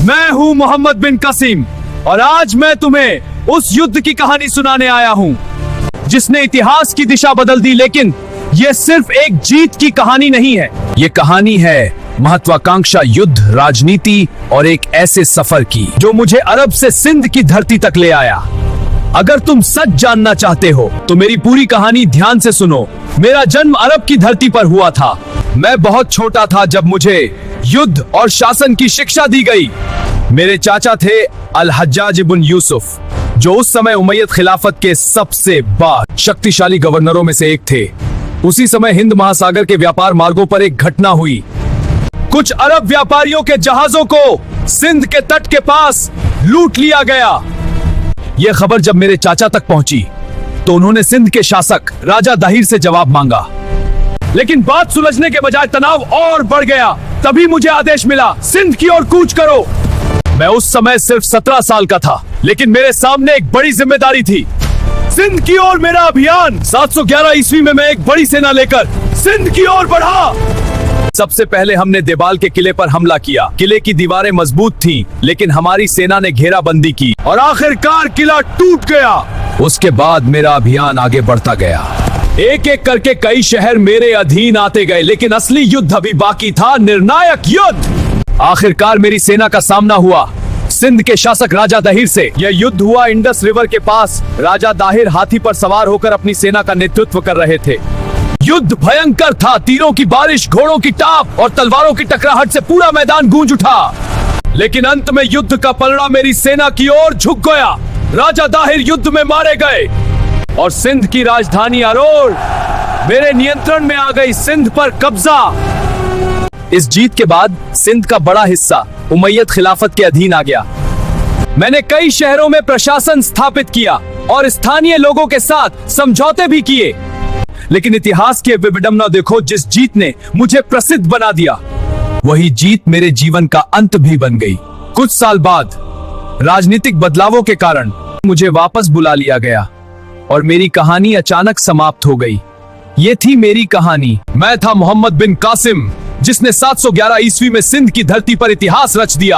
मैं हूँ मोहम्मद बिन कासिम और आज मैं तुम्हें उस युद्ध की कहानी सुनाने आया हूँ जिसने इतिहास की दिशा बदल दी। लेकिन ये सिर्फ एक जीत की कहानी नहीं है, ये कहानी है महत्वाकांक्षा, युद्ध, राजनीति और एक ऐसे सफर की जो मुझे अरब से सिंध की धरती तक ले आया। अगर तुम सच जानना चाहते हो तो मेरी पूरी कहानी ध्यान से सुनो। मेरा जन्म अरब की धरती पर हुआ था। मैं बहुत छोटा था जब मुझे युद्ध और शासन की शिक्षा दी गई। मेरे चाचा थे अल हज्जाज इब्न यूसुफ, जो उस समय उमैयद खिलाफत के सबसे बड़ा शक्तिशाली गवर्नरों में से एक थे। उसी समय हिंद महासागर के व्यापार मार्गों पर एक घटना हुई। कुछ अरब व्यापारियों के जहाजों को सिंध के तट के पास लूट लिया गया। यह खबर जब मेरे चाचा तक पहुंची तो उन्होंने सिंध के शासक राजा दाहिर से जवाब मांगा, लेकिन बात सुलझने के बजाय तनाव और बढ़ गया। तभी मुझे आदेश मिला, सिंध की ओर कूच करो। मैं उस समय सिर्फ 17 साल का था, लेकिन मेरे सामने एक बड़ी जिम्मेदारी थी। सिंध की ओर मेरा अभियान 711 ईस्वी में मैं एक बड़ी सेना लेकर सिंध की ओर बढ़ा। सबसे पहले हमने देबाल के किले पर हमला किया। किले की दीवारें मजबूत थीं, लेकिन हमारी सेना ने घेराबंदी की और आखिरकार किला टूट गया। उसके बाद मेरा अभियान आगे बढ़ता गया। एक एक करके कई शहर मेरे अधीन आते गए, लेकिन असली युद्ध अभी बाकी था, निर्णायक युद्ध। आखिरकार मेरी सेना का सामना हुआ सिंध के शासक राजा दाहिर से। यह युद्ध हुआ इंडस रिवर के पास। राजा दाहिर हाथी पर सवार होकर अपनी सेना का नेतृत्व कर रहे थे। युद्ध भयंकर था। तीरों की बारिश, घोड़ों की टाप और तलवारों की टकराहट से पूरा मैदान गूंज उठा। लेकिन अंत में युद्ध का पलड़ा मेरी सेना की ओर झुक गया। राजा दाहिर युद्ध में मारे गए और सिंध की राजधानी अरोर मेरे नियंत्रण में आ गई। सिंध पर कब्जा। इस जीत के बाद सिंध का बड़ा हिस्सा उमैयद खिलाफत के अधीन आ गया। मैंने कई शहरों में प्रशासन स्थापित किया और स्थानीय लोगों के साथ समझौते भी किए। लेकिन इतिहास की विडंबना देखो, जिस जीत ने मुझे प्रसिद्ध बना दिया, वही जीत मेरे जीवन का अंत भी बन गई। कुछ साल बाद राजनीतिक बदलावों के कारण मुझे वापस बुला लिया गया और मेरी कहानी अचानक समाप्त हो गई। ये थी मेरी कहानी। मैं था मोहम्मद बिन कासिम, जिसने 711 ईस्वी में सिंध की धरती पर इतिहास रच दिया।